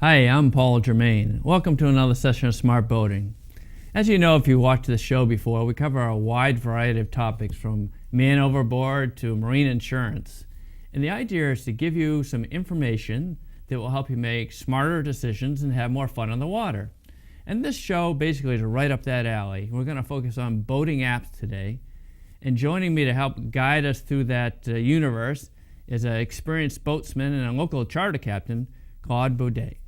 Hi, I'm Paul Germain. Welcome to another session of Smart Boating. As you know, if you watched this show before, we cover a wide variety of topics from man overboard to marine insurance. And the idea is to give you some information that will help you make smarter decisions and have more fun on the water. And this show basically is right up that alley. We're going to focus on boating apps today. And joining me to help guide us through that universe is an experienced boatsman and a local charter captain, Claude Baudet.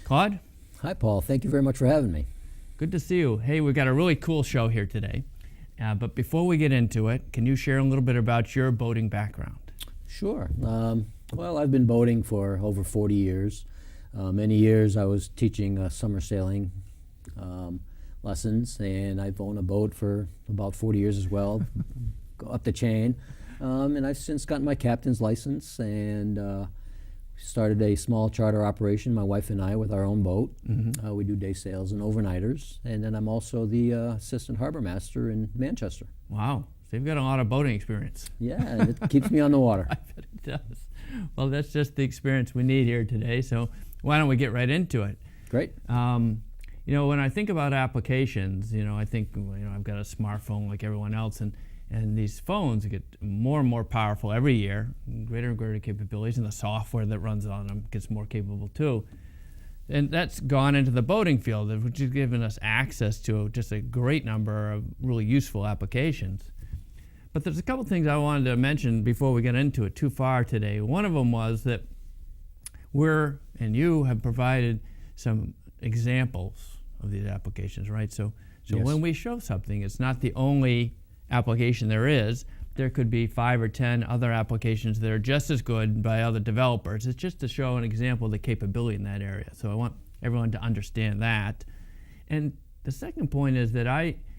Claude? Hi, Paul. Thank you very much for having me. Good to see you. Hey, we've got a really cool show here today. But before we get into it, can you share a little bit about your boating background? Sure. Well, I've been boating for over 40 years. Many years I was teaching summer sailing lessons, and I've owned a boat for about 40 years as well, up the chain. And I've since gotten my captain's license and started a small charter operation, my wife and I, with our own boat. Mm-hmm. We do day sails and overnighters. And then I'm also the assistant harbor master in Manchester. Wow. So you've got a lot of boating experience. Yeah, and it keeps me on the water. I bet it does. Well, that's just the experience we need here today. So why don't we get right into it? Great. You know, when I think about applications, I think, I've got a smartphone like everyone else, and these phones get more and more powerful every year, greater and greater capabilities, and the software that runs on them gets more capable too. And that's gone into the boating field, which has given us access to just a great number of really useful applications. But there's a couple things I wanted to mention before we get into it too far today. One of them was that you have provided some examples of these applications, right? So yes. When we show something, it's not the only application there is. There could be 5 or 10 other applications that are just as good by other developers. It's just to show an example of the capability in that area. So I want everyone to understand that. And the second point is that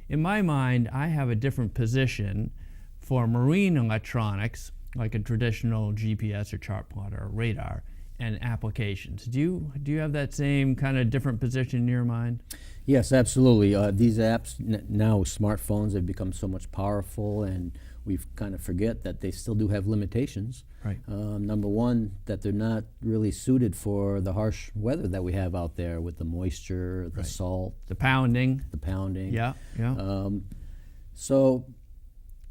in my mind, I have a different position for marine electronics, like a traditional GPS or chart plotter or radar, and applications. Do you have that same kind of different position in your mind? Yes, absolutely. These apps now, smartphones, have become so much powerful, and we kind of forget that they still do have limitations. Right. Number one, that they're not really suited for the harsh weather that we have out there with the moisture, the salt, the pounding. Yeah. Yeah. So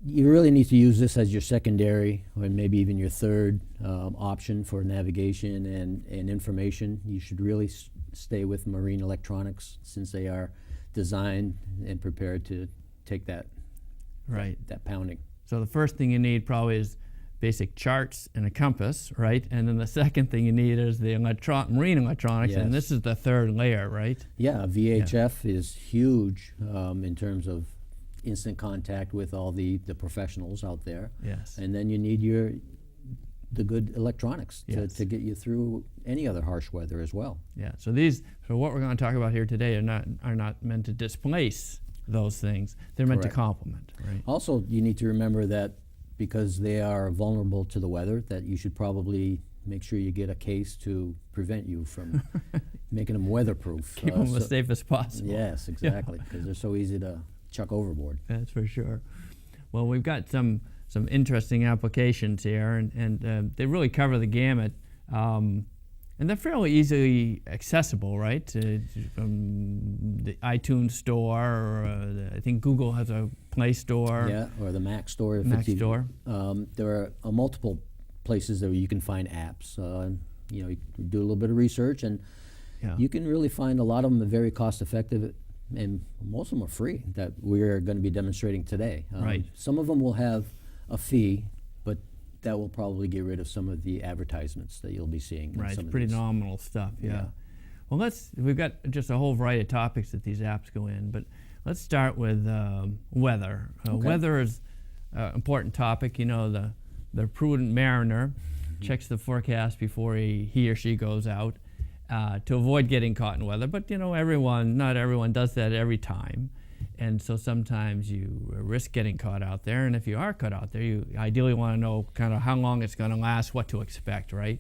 you really need to use this as your secondary, or maybe even your third option for navigation and information. You should really stay with marine electronics, since they are designed and prepared to take that pounding. So the first thing you need probably is basic charts and a compass, right? And then the second thing you need is the marine electronics, yes. And this is the third layer, right? Yeah, VHF is huge in terms of instant contact with all the professionals out there. Yes. And then you need the good electronics to get you through any other harsh weather as well. Yeah. So what we're going to talk about here today are not meant to displace those things. They're meant to complement. Right. Also, you need to remember that because they are vulnerable to the weather, that you should probably make sure you get a case to prevent you from making them weatherproof. Keep them as safe as possible. Yes, exactly, because they're so easy to chuck overboard. That's for sure. Well, we've got some interesting applications here, and they really cover the gamut. And they're fairly easily accessible, right? From the iTunes store, or I think Google has a Play Store. Yeah, or the Mac Store. Store. There are multiple places that you can find apps. You do a little bit of research, and you can really find a lot of them are very cost-effective, and most of them are free that we're going to be demonstrating today. Right. Some of them will have a fee, but that will probably get rid of some of the advertisements that you'll be seeing. Right, it's pretty nominal stuff, yeah. Well, we've got just a whole variety of topics that these apps go in, but let's start with weather. Weather is an important topic. The prudent mariner checks the forecast before he or she goes out to avoid getting caught in weather. But not everyone does that every time. And so sometimes you risk getting caught out there, and if you are caught out there, you ideally want to know kind of how long it's going to last, what to expect, right?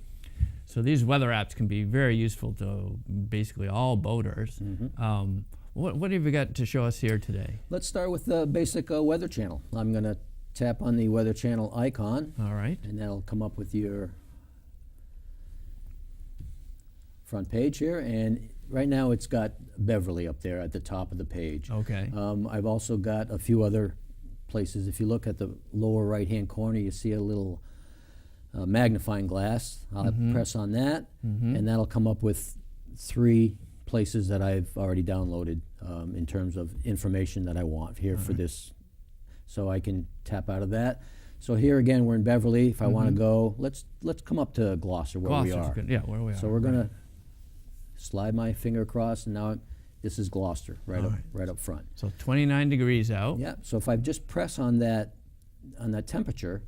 So these weather apps can be very useful to basically all boaters. Mm-hmm. What have you got to show us here today? Let's start with the basic Weather Channel. I'm going to tap on the Weather Channel icon. All right. And that'll come up with your front page here, and right now it's got Beverly up there at the top of the page. Okay. I've also got a few other places. If you look at the lower right-hand corner, you see a little magnifying glass. I'll press on that, and that'll come up with 3 places that I've already downloaded in terms of information that I want here for this. So I can tap out of that. So here again, we're in Beverly. If I want to go, let's come up to Gloucester where we are. Good. Yeah, where we are. So we're gonna slide my finger across, and now this is Gloucester right up front. So 29 degrees out. Yeah. So if I just press on that temperature,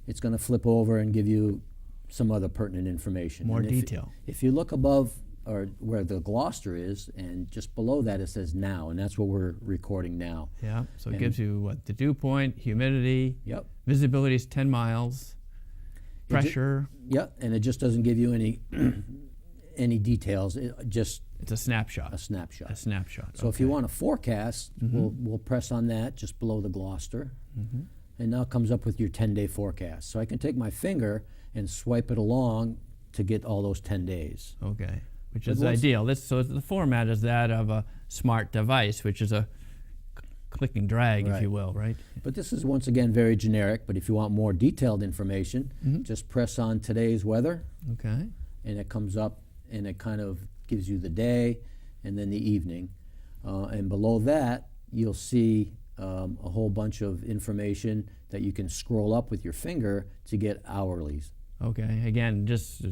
it's going to flip over and give you some other pertinent information. More and detail. If you look above or where the Gloucester is, and just below that it says now, and that's what we're recording now. Yeah. So it gives you what the dew point, humidity. Yep. Visibility is 10 miles. Pressure. Yep. And it just doesn't give you any any details. It's a snapshot. A snapshot. A snapshot. So if you want a forecast, we'll press on that just below the Gloucester, and now it comes up with your 10-day forecast. So I can take my finger and swipe it along to get all those 10 days. Okay, which is ideal. So the format is that of a smart device, which is a click and drag, if you will, right? But this is once again very generic. But if you want more detailed information, just press on today's weather. Okay. And it comes up, and it kind of gives you the day and then the evening. And below that, you'll see a whole bunch of information that you can scroll up with your finger to get hourlies. Okay, again, just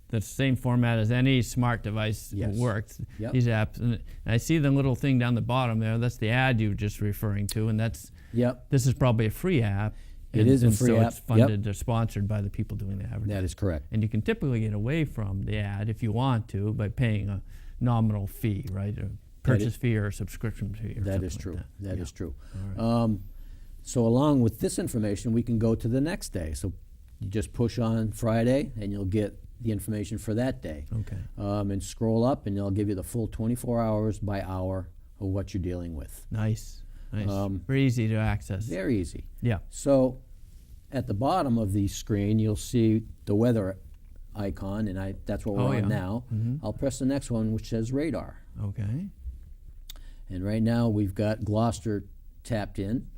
the same format as any smart device works. Yep. These apps, and I see the little thing down the bottom there. That's the ad you were just referring to, and that's this is probably a free app. It is a free so app. It's funded or sponsored by the people doing the advertising. That is correct. And you can typically get away from the ad if you want to by paying a nominal fee, right? A purchase fee or a subscription fee. Or that is true. like that is true. All right. So along with this information, we can go to the next day. So you just push on Friday, and you'll get the information for that day. Okay. And scroll up, and they'll give you the full 24 hours by hour of what you're dealing with. Nice. Very easy to access. Very easy. Yeah. So at the bottom of the screen, you'll see the weather icon, and that's what we're on now. I'll press the next one, which says radar. Okay. And right now we've got Gloucester tapped in,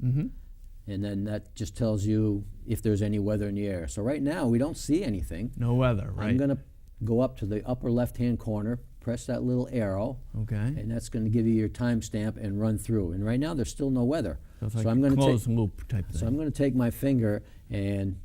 and then that just tells you if there's any weather in the air. So right now we don't see anything. No weather, right? I'm going to go up to the upper left-hand corner, press that little arrow, and that's going to give you your timestamp and run through. And right now there's still no weather. So it's like I'm going to closed loop type thing. So I'm going to take my finger and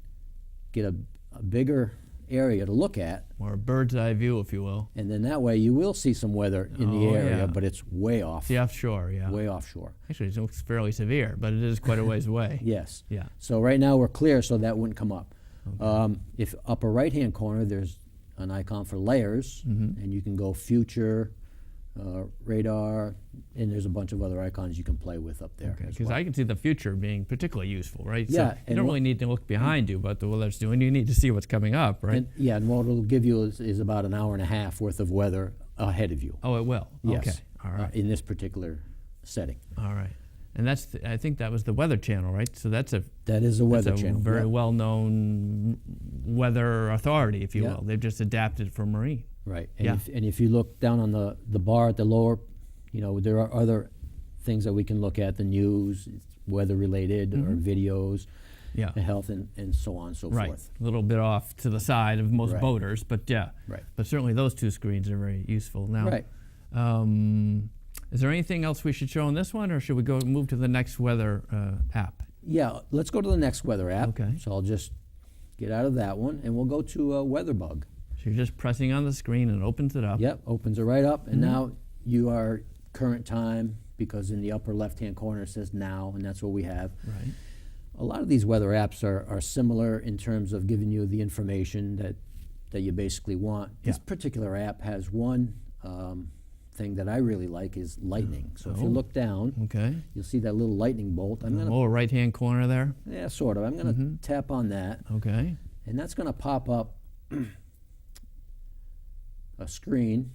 get a bigger area to look at. Or a bird's eye view, if you will. And then that way you will see some weather in the area, but it's way off. The offshore, yeah. Way offshore. Actually, it looks fairly severe, but it is quite a ways away. Yes. Yeah. So right now we're clear, so that wouldn't come up. Okay. If upper right-hand corner, there's an icon for layers, and you can go future, radar, and there's a bunch of other icons you can play with up there. Okay, because I can see the future being particularly useful, right? Yeah. So you don't really need to look behind you, but the weather's doing. You need to see what's coming up, right? And what it'll give you is about an hour and a half worth of weather ahead of you. Oh, it will? Yes. Okay, all right. In this particular setting. All right. And that's I think that was the Weather Channel, right? So that is a Weather Channel. Very well-known weather authority, if you will. They've just adapted for marine. Right. And if you look down on the bar at the lower, there are other things that we can look at, the news, weather-related, or videos, the health, and so on and so forth. A little bit off to the side of most boaters, but Right. But certainly those two screens are very useful. Now, is there anything else we should show on this one, or should we move to the next weather app? Yeah, let's go to the next weather app. Okay. So I'll just get out of that one, and we'll go to WeatherBug. So you're just pressing on the screen, and it opens it up. Yep, opens it right up, and now you are current time, because in the upper left-hand corner it says now, and that's what we have. Right. A lot of these weather apps are similar in terms of giving you the information that you basically want. This particular app has one thing that I really like is lightning. So if you look down, you'll see that little lightning bolt. I'm going lower right-hand corner there? Yeah, sort of. I'm going to tap on that. Okay. And that's going to pop up a screen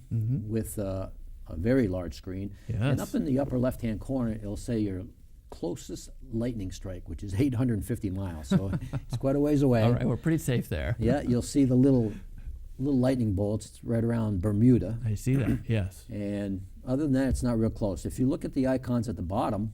with a very large screen. Yes. And up in the upper left-hand corner, it'll say your closest lightning strike, which is 850 miles. So it's quite a ways away. All right, we're pretty safe there. Yeah, you'll see the little little lightning bolts. It's right around Bermuda. I see that. Yes. And other than that, it's not real close. If you look at the icons at the bottom,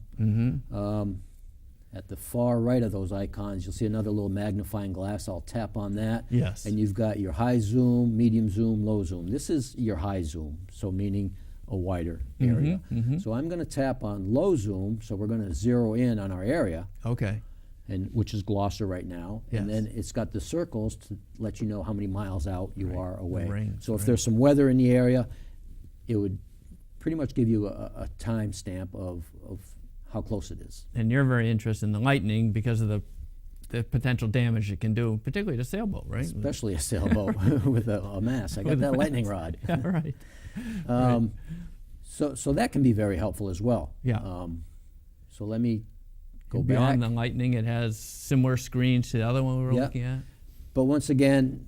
at the far right of those icons, you'll see another little magnifying glass. I'll tap on that. Yes. And you've got your high zoom, medium zoom, low zoom. This is your high zoom, so meaning a wider area. So I'm going to tap on low zoom, so we're going to zero in on our area, Okay. and which is Gloucester right now. Yes. And then it's got the circles to let you know how many miles out you are away. range, So if right. there's some weather in the area, it would pretty much give you a time stamp of how close it is. And you're very interested in the lightning because of the potential damage it can do, particularly to sailboat, right? Especially a sailboat with a mast. I got With a that mast. lightning rod. Yeah, right. So that can be very helpful as well. Yeah. So let me go Beyond back. the lightning, it has similar screens to the other one we were Yeah. looking at. But once again,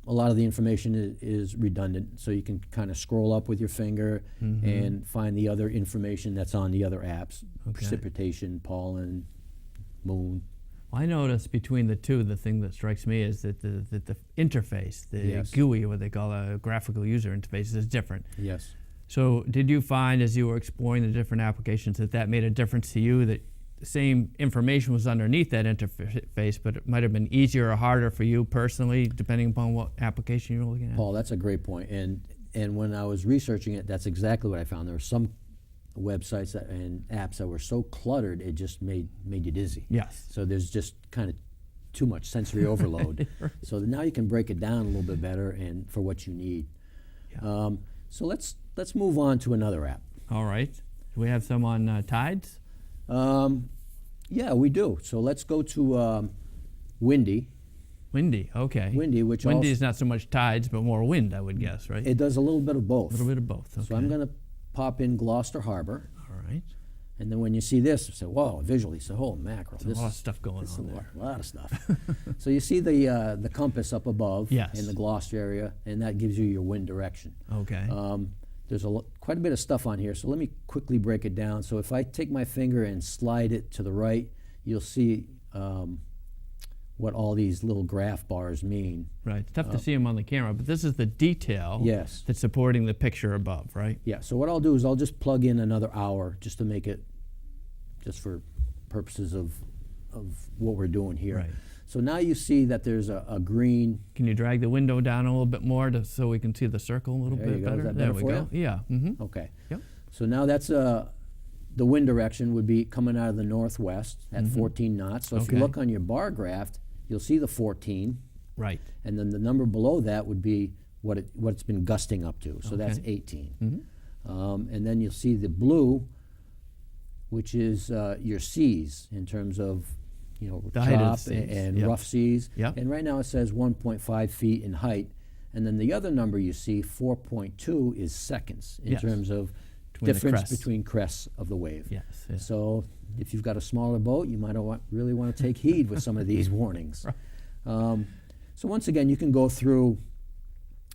a lot of the information is redundant, so you can kind of scroll up with your finger and find the other information that's on the other apps. Okay. Precipitation, pollen, moon. Well, I noticed between the two, the thing that strikes me is that the interface, the Yes. GUI, what they call a graphical user interface, is different. Yes. So did you find as you were exploring the different applications that made a difference to you, that the same information was underneath that interface, but it might have been easier or harder for you personally, depending upon what application you're looking at? Paul, that's a great point. And when I was researching it, that's exactly what I found. There were some websites and apps that were so cluttered, it just made you dizzy. Yes. So there's just kind of too much sensory overload. Right. So now you can break it down a little bit better and for what you need. Yeah. So let's move on to another app. All right. Do we have some on tides? Yeah, we do. So let's go to Windy. Windy, okay. Windy, which Windy also, is not so much tides, but more wind, I would guess, right? it does a little bit of both. A little bit of both. Okay. So I'm going to pop in Gloucester Harbor, All right. and then when you see this, you say, "Whoa!" Visually, so oh mackerel, There's a lot of stuff going on there. A lot of stuff. So you see the compass up above Yes. in the Gloucester area, and that gives you your wind direction. Okay. There's quite a bit of stuff on here, so let me quickly break it down. So if I take my finger and slide it to the right, you'll see what all these little graph bars mean. Right. It's tough to see them on the camera, but this is the detail Yes. that's supporting the picture above, right? Yeah, so what I'll do is I'll just plug in another hour just to make it, just for purposes of what we're doing here. Right. So now you see that there's a green. Can you drag the window down a little bit more so we can see the circle a little There bit you go. Is better? that There better we for go. Yeah. Mm-hmm. Okay. Yep. So now that's the wind direction would be coming out of the northwest at 14 knots. So if you Okay. look on your bar graph, you'll see the 14, Right. and then the number below that would be what it's been gusting up to. So that's Okay. 18. And then you'll see the blue, which is your seas in terms of The height of chop the seas. and Yep. rough seas. Yep. And right now it says 1.5 feet in height. And then the other number you see, 4.2, is seconds in Yes. terms of Between the difference crests. between crests of the wave. Yes. Yeah. So if you've got a smaller boat, you might really want to take heed with some of these warnings. Right. So once again, you can go through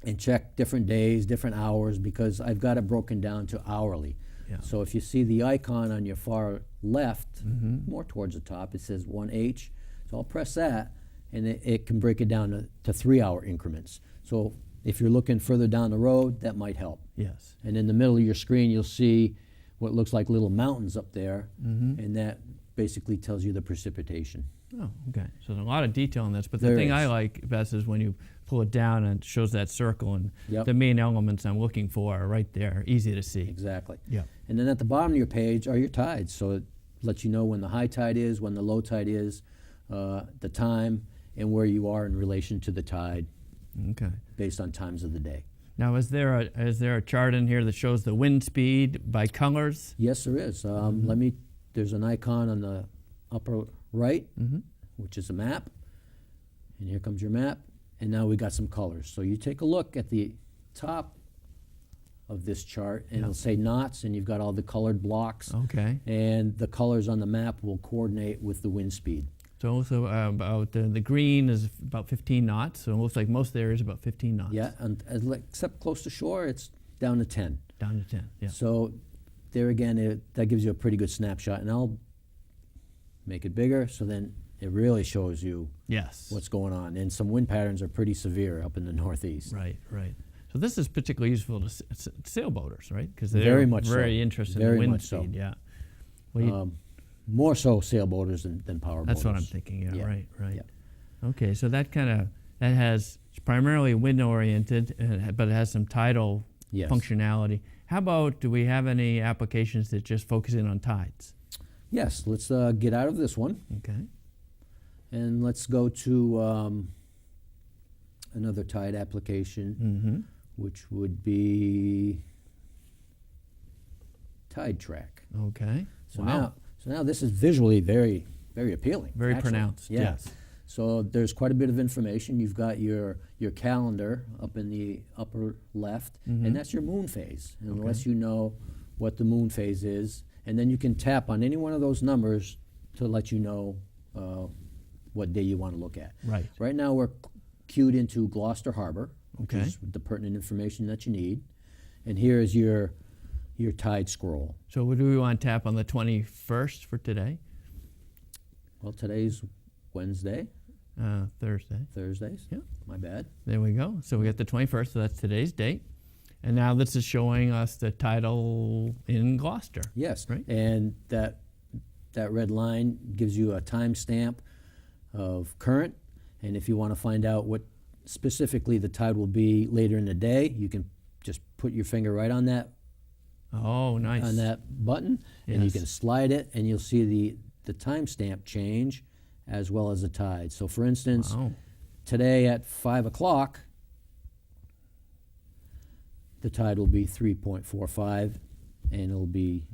and check different days, different hours, because I've got it broken down to hourly. Yeah. So if you see the icon on your far left, more towards the top, it says 1H. So I'll press that, and it can break it down to 3-hour increments. So if you're looking further down the road, that might help. Yes. And in the middle of your screen, you'll see what looks like little mountains up there, and that basically tells you the precipitation. Oh, okay. So there's a lot of detail in this, but the There thing is. I like best is when you pull it down and it shows that circle, and Yep. the main elements I'm looking for are right there, easy to see. Exactly. Yeah. And then at the bottom of your page are your tides. So it lets you know when the high tide is, when the low tide is, the time, and where you are in relation to the tide Okay. based on times of the day. Now, is there a chart in here that shows the wind speed by colors? Yes, there is. There's an icon on the upper right, which is a map. And here comes your map. And now we got some colors. So you take a look at the top of this chart, and it'll say knots, and you've got all the colored blocks. Okay. And the colors on the map will coordinate with the wind speed. So also about the green is about 15 knots. So it looks like most of the area is about 15 knots. Yeah, and except close to shore, it's down to 10. Down to 10. Yeah. So there again, that gives you a pretty good snapshot. And I'll make it bigger, so then it really shows you Yes. what's going on. And some wind patterns are pretty severe up in the northeast. Right, right. So this is particularly useful to sailboaters, right? Because they're Very much very so. interested Very in wind much so. speed. Yeah. Well, you, More so sailboaters than power that's boaters. what I'm thinking. Yeah. Yeah. Right. Right. Yeah. Okay. So that has it's primarily wind oriented, but it has some tidal Yes. functionality. How about, do we have any applications that just focus in on tides? Yes, let's get out of this one Okay. and let's go to another tide application, Mm-hmm. which would be Tide Track. Okay. So Wow. now this is visually very, very appealing. Very actually. pronounced. Yeah. Yes. So there's quite a bit of information. You've got your calendar up in the upper left, Mhm. and that's your moon phase. And Okay. it lets you know what the moon phase is, and then you can tap on any one of those numbers to let you know what day you want to look at. Right. Right now we're cued into Gloucester Harbor, which Okay. is the pertinent information that you need. And here is your tide scroll. So do we want to tap on the 21st for today? Well, today's Wednesday, Thursday. Thursdays. Yeah. My bad. There we go. So we got the 21st, so that's today's date. And now this is showing us the tidal in Gloucester. Yes. Right. And that red line gives you a timestamp of current. And if you want to find out what specifically the tide will be later in the day, you can just put your finger right on that Oh, nice. button, and you Yes. can slide it, and you'll see the timestamp change as well as the tide. So, for instance, Wow. today at 5 o'clock, the tide will be 3.45, and it'll be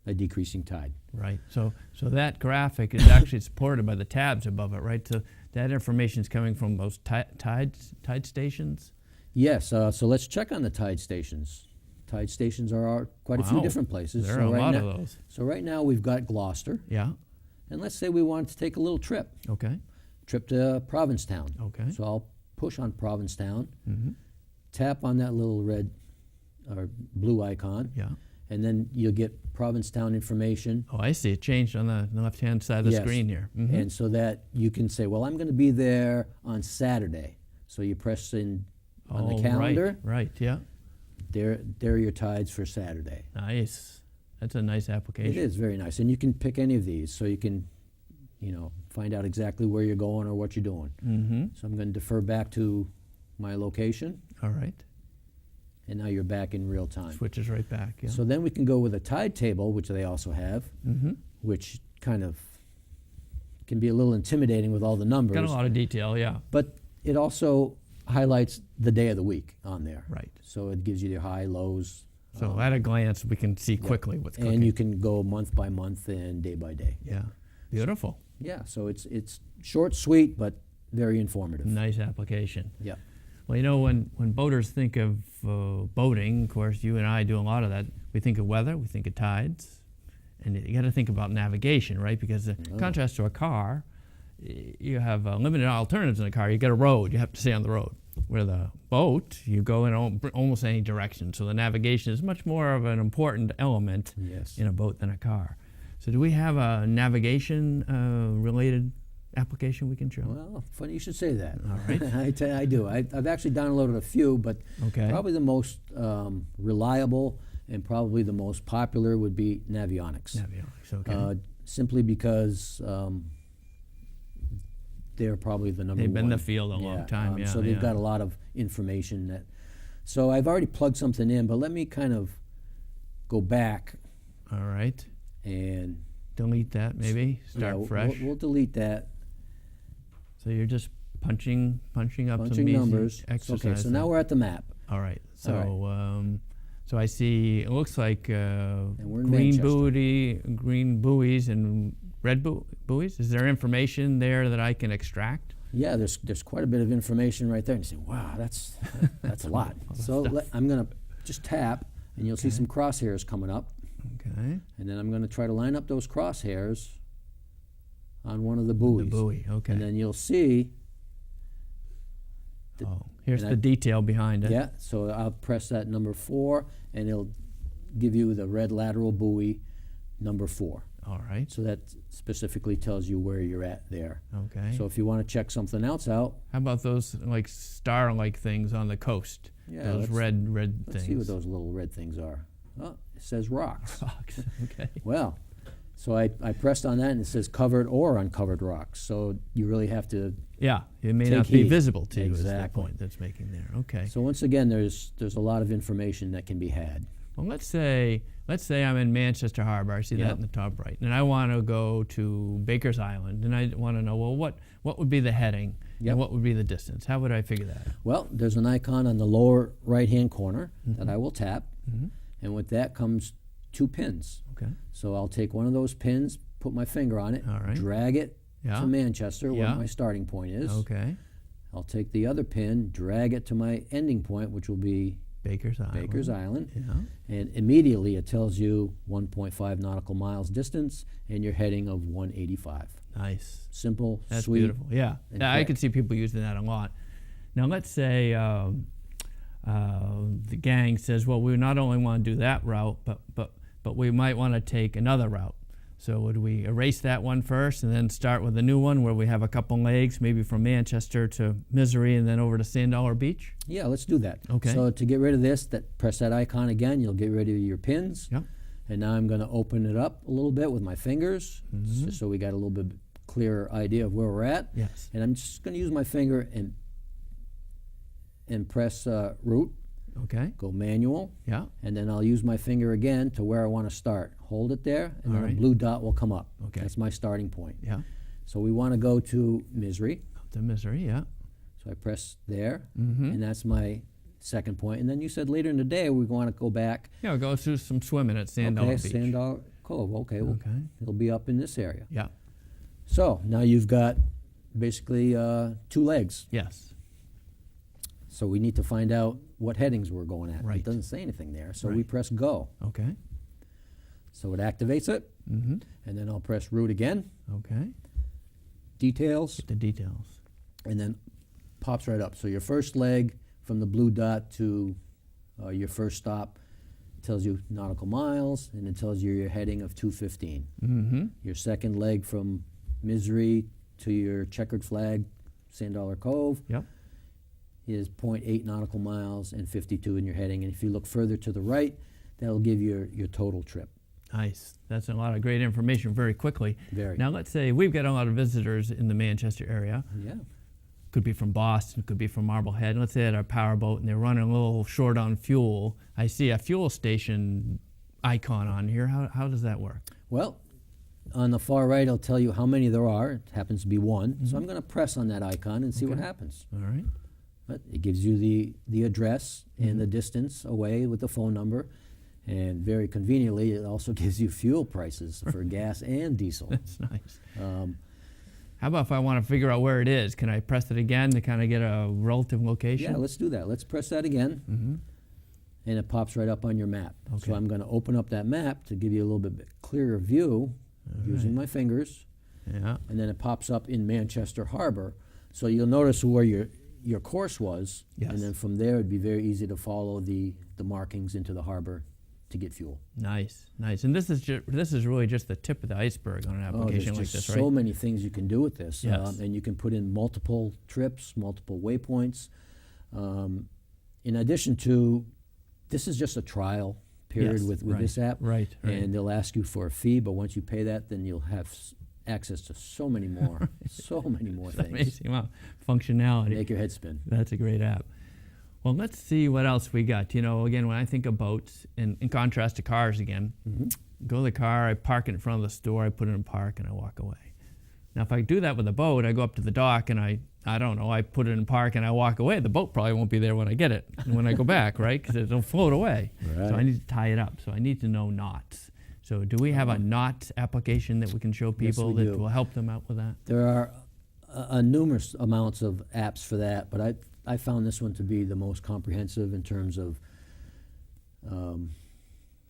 a decreasing tide. Right. So that graphic is actually supported by the tabs above it, right? So that information is coming from those tide stations. Yes, so let's check on the tide stations. Tide stations are quite a few Wow. different places. There So are a right lot now, of those. So right now we've got Gloucester, Yeah. and let's say we wanted to take a little trip to Provincetown. Okay. So I'll push on Provincetown, Mm-hmm. tap on that little red or blue icon, Yeah. and then you'll get Provincetown information. Oh, I see. It changed on the left-hand side of the Yes. screen here. Mhm. And so that you can say, well, I'm going to be there on Saturday. So you press in on the calendar. Right. Yeah. There are your tides for Saturday. Nice. That's a nice application. It is very nice, and you can pick any of these, so you can, find out exactly where you're going or what you're doing. Mm-hmm. So I'm going to defer back to my location, All right. and now you're back in real time. Switches right back. Yeah. So then we can go with a tide table, which they also have, Mm-hmm. which kind of can be a little intimidating with all the numbers. Got a lot of detail. Yeah. But it also highlights the day of the week on there. Right. So it gives you the high, lows. So at a glance, we can see quickly what's cooking. And you can go month by month and day by day. Yeah. Beautiful. Yeah, so it's short, sweet, but very informative. Nice application. Yeah. Well, when boaters think of boating, of course, you and I do a lot of that. We think of weather, we think of tides, and you got to think about navigation, right? Because in contrast to a car, you have limited alternatives in a car. You got a road, you have to stay on the road. Where the boat, you go in almost any direction. So the navigation is much more of an important element Yes. in a boat than a car. So do we have a navigation related application we can show? Well, funny you should say that. All right. I do. I've actually downloaded a few, but Okay. probably the most reliable and probably the most popular would be Navionics. Navionics, okay. Simply because they're probably the number They've one. been in the field a long time, So they've got a lot of information that. So I've already plugged something in, but let me kind of go back All right. and Delete that maybe. Start yeah, fresh. We'll delete that. So you're just punching up some Punching easy numbers. exercise. Okay, so now we're at the map. All right. So All so I see. It looks like we're in green buoys and red buoys. Is there information there that I can extract? Yeah, there's quite a bit of information right there, and you say, wow, that's a lot. So I'm going to just tap, and you'll see some crosshairs coming up, Okay. and then I'm going to try to line up those crosshairs on one of the buoys. The buoy. Okay. And then you'll see. Here's and the detail behind it. Yeah, so I'll press that number 4, and it'll give you the red lateral buoy number 4. All right. So that specifically tells you where you're at there. Okay. So if you want to check something else out, How about those like star-like things on the coast? Yeah, those let's- red let's things. see what those little red things are. Oh, it says rocks. Rocks. Okay. Well, so I pressed on that and it says covered or uncovered rocks. So you really have to. Yeah, it may Take not be heed. visible to you. Is the Exactly. point that's making there. Okay. So once again, there's a lot of information that can be had. Well, let's say I'm in Manchester Harbor. I see Yeah. that in the top right, and I want to go to Baker's Island, and I want to know, well, what would be the heading Yep. and what would be the distance? How would I figure that out? Well, there's an icon on the lower right-hand corner Mm-hmm. that I will tap, and with that comes 2 pins. Okay. So I'll take one of those pins, put my finger on it, All right. drag it Yeah. to Manchester, where Yeah. my starting point is. Okay. I'll take the other pin, drag it to my ending point, which will be Baker's Island. Baker's Island, Yeah. and immediately it tells you 1.5 nautical miles distance and your heading of 185. Nice. Simple, That's sweet. beautiful. Yeah. and Yeah, I quick. could see people using that a lot. Now, let's say the gang says, well, we not only want to do that route, but we might want to take another route. So would we erase that one first and then start with a new one where we have a couple legs, maybe from Manchester to Misery and then over to Sand Dollar Beach? Yeah, let's do that. Okay. So to get rid of this, press that icon again. You'll get rid of your pins. Yep. And now I'm going to open it up a little bit with my fingers, just so we got a little bit clearer idea of where we're at. Yes. And I'm just going to use my finger and press root, Okay. go manual, Yeah. and then I'll use my finger again to where I want to start. Hold it there, and then All right. a blue dot will come up. Okay. That's my starting point. Yeah. So we want to go to Misery. Up to Misery. Yeah. So I press there, Mm-hmm. and that's my second point. And then you said later in the day we want to go back. Yeah. We'll go do some swimming at Sand Dollar Okay, Beach. Sand Dollar Cove. Okay, well, Okay. it'll be up in this area. Yeah. So now you've got basically 2 legs. Yes. So we need to find out what headings we're going at. Right. It doesn't say anything there. So we Right. press go. Okay. So it activates it, Mm-hmm. and then I'll press root again, Okay. details, The details. and then pops right up. So your first leg from the blue dot to your first stop tells you nautical miles, and it tells you your heading of 215. Mm-hmm. Your second leg from Misery to your checkered flag, Sand Dollar Cove, Yep. is 0.8 nautical miles and 52 in your heading. And if you look further to the right, that'll give you your total trip. Nice. That's a lot of great information very quickly. Very. Now, let's say we've got a lot of visitors in the Manchester area. Yeah. Could be from Boston, could be from Marblehead. Let's say at our powerboat and they're running a little short on fuel. I see a fuel station icon on here. How does that work? Well, on the far right, it'll tell you how many there are. It happens to be 1. So I'm going to press on that icon and see what Okay. happens. All right. But it gives you the address and the distance away with the phone number. And very conveniently, it also gives you fuel prices for gas and diesel. That's nice. Um, How about if I want to figure out where it is? Can I press it again to kind of get a relative location? yeah, let's do that. Let's press that again. Mm-hmm. And it pops right up on your map. Okay. So I'm going to open up that map to give you a little bit clearer view using my fingers. Yeah. And then it pops up in Manchester Harbor. So you'll notice where your course was. Yes. And then from there, it'd be very easy to follow the markings into the harbor to get fuel. Nice, nice. And this is really just the tip of the iceberg on an application there's like just this, so right? many things you can do with this. Yes. And you can put in multiple trips, multiple waypoints. In addition to, this is just a trial period Yes, with right, this app. right. And they'll ask you for a fee, but once you pay that, then you'll have access to so many more, so many more It's things. amazing amount of functionality. Make your head spin. That's a great app. Well, let's see what else we got. You know, again, when I think of boats, in contrast to cars again, go to the car, I park it in front of the store, I put it in park, and I walk away. Now, if I do that with a boat, I go up to the dock and I don't know, I put it in park and I walk away. The boat probably won't be there when I get it, when I go back, right? Because it'll float away. So I Right. need to tie it up. So I need to know knots. So do we have a knot application that we can show people we that do. will help them out with that? There are numerous amounts of apps for that, but I found this one to be the most comprehensive in terms of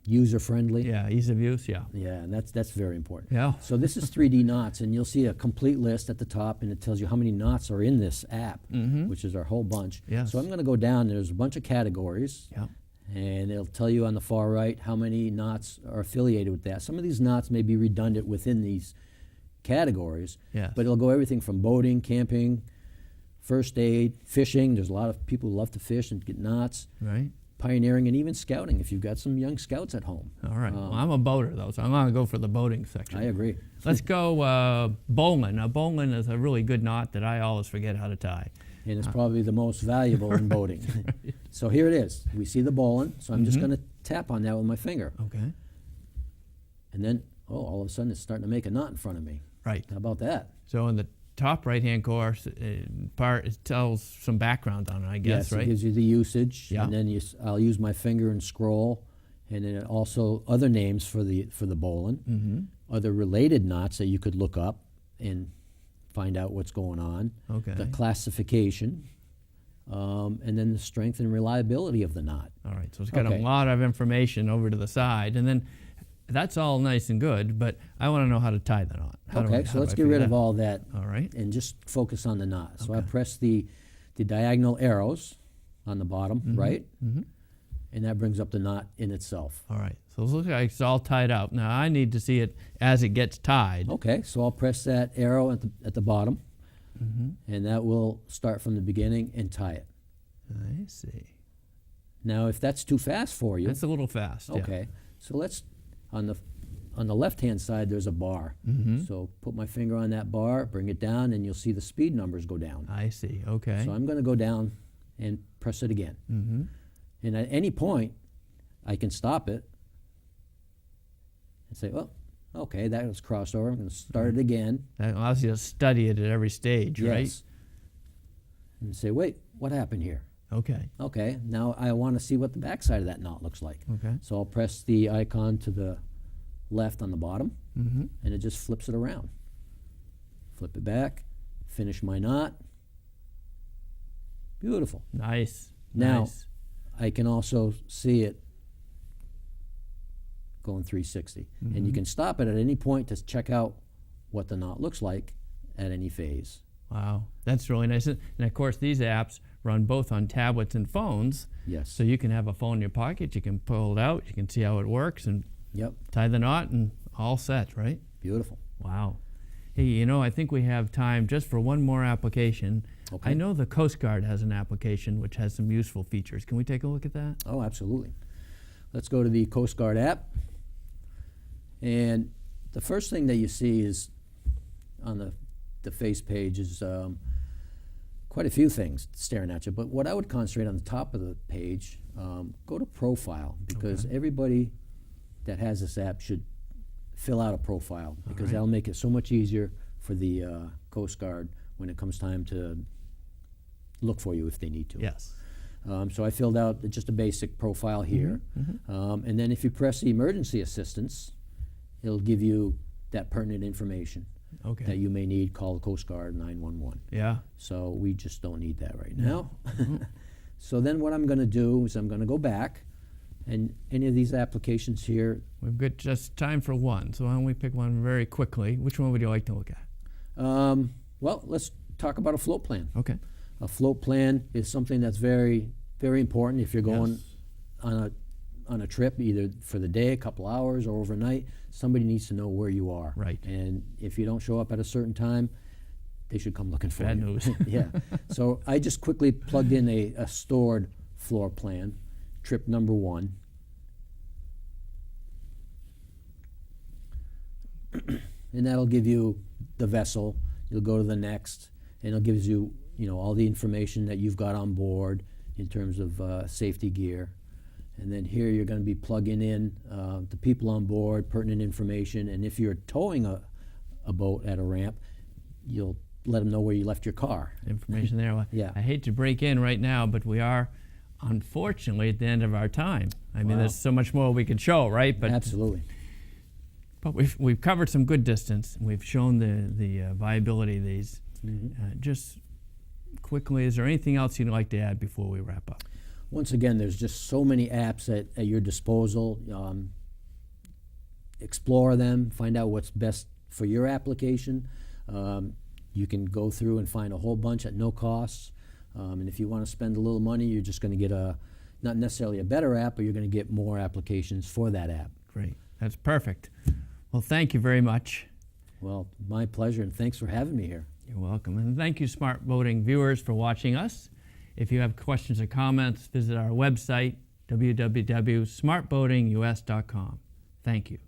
user-friendly. Yeah, ease of use, yeah. Yeah, and that's very important. Yeah. So this is 3D knots, and you'll see a complete list at the top, and it tells you how many knots are in this app, which is our whole bunch. Yes. So I'm going to go down. There's a bunch of categories, Yeah. and it'll tell you on the far right how many knots are affiliated with that. Some of these knots may be redundant within these categories, Yes. but it'll go everything from boating, camping, first aid, fishing. There's a lot of people who love to fish and get knots. Right. Pioneering, and even scouting if you've got some young scouts at home. All right. Well, I'm a boater, though, so I'm going to go for the boating section. I agree. Let's go bowline. Now, bowline is a really good knot that I always forget how to tie. And it's probably the most valuable in boating. So here it is. We see the bowline, so I'm just going to tap on that with my finger. Okay. And then, all of a sudden it's starting to make a knot in front of me. Right. How about that? So in the top right-hand course part, it tells some background on it, I guess, Yes, right? it gives you the usage, Yeah. and then I'll use my finger and scroll, and then also other names for the bowline, other related knots that you could look up and find out what's going on, Okay. the classification, and then the strength and reliability of the knot. All right. So it's got Okay. a lot of information over to the side, and then that's all nice and good, but I want to know how to tie the knot. How do Okay, I- so how let's do I get rid figure of that? all that All right. and just focus on the knot. So I Okay. press the diagonal arrows on the bottom right, Mhm. and that brings up the knot in itself. All right. So it looks like it's all tied up. Now I need to see it as it gets tied. Okay, so I'll press that arrow at the bottom, and that will start from the beginning and tie it. I see. Now, if that's too fast for you, That's a little fast. Yeah. okay. So let's on the left-hand side there's a bar. So put my finger on that bar, bring it down, and you'll see the speed numbers go down. I see. Okay. So I'm going to go down and press it again. And at any point, I can stop it and say, well, okay, that was crossed over. I'm going to start it again. That allows you to study it at every stage, right? Yes. And say, wait, what happened here? Okay. Okay, now I want to see what the backside of that knot looks like. Okay. So I'll press the icon to the left on the bottom, and it just flips it around. Flip it back, finish my knot. Beautiful. Nice. Now, Nice. I can also see it going 360. And you can stop it at any point to check out what the knot looks like at any phase. Wow. That's really nice. And of course, these apps run both on tablets and phones. Yes. So you can have a phone in your pocket, you can pull it out, you can see how it works and Yep, tie the knot and all set, right? beautiful. Wow. Hey, you know, I think we have time just for one more application. Okay. I know the Coast Guard has an application which has some useful features. Can we take a look at that? Oh, absolutely. Let's go to the Coast Guard app. And the first thing that you see is on the face page is quite a few things staring at you. But what I would concentrate on the top of the page, go to Profile, because everybody that has this app should fill out a profile, because right. that'll make it so much easier for the Coast Guard when it comes time to look for you if they need to. Yes. So I filled out just a basic profile here. And then if you press the emergency assistance, it'll give you that pertinent information Okay. that you may need. Call the Coast Guard 911. Yeah. So we just don't need that right now. So then what I'm going to do is I'm going to go back, and any of these applications here, We've got just time for one, so why don't we pick one very quickly? Which one would you like to look at? well, let's talk about a float plan. Okay. A float plan is something that's very, very important if you're going Yes. on a trip, either for the day, a couple hours, or overnight. Somebody needs to know where you are. Right. And if you don't show up at a certain time, they should come looking for Bad you. news. Yeah. So I just quickly plugged in a stored floor plan, trip number 1. And that'll give you the vessel. You'll go to the next, and it gives you, all the information that you've got on board in terms of safety gear. And then here you're going to be plugging in the people on board, pertinent information, and if you're towing a boat at a ramp, you'll let them know where you left your car. Information there. Well, Yeah. I hate to break in right now, but we are unfortunately at the end of our time. I mean, Wow. there's so much more we could show, right? But Absolutely. But we've covered some good distance. We've shown the viability of these. Just quickly, is there anything else you'd like to add before we wrap up? Once again, there's just so many apps at your disposal. Explore them, find out what's best for your application. You can go through and find a whole bunch at no cost. And if you want to spend a little money, you're just going to get not necessarily a better app, but you're going to get more applications for that app. Great. That's perfect. Well, thank you very much. Well, my pleasure, and thanks for having me here. You're welcome. And thank you, Smart Boating viewers, for watching us. If you have questions or comments, visit our website, www.smartboatingus.com. Thank you.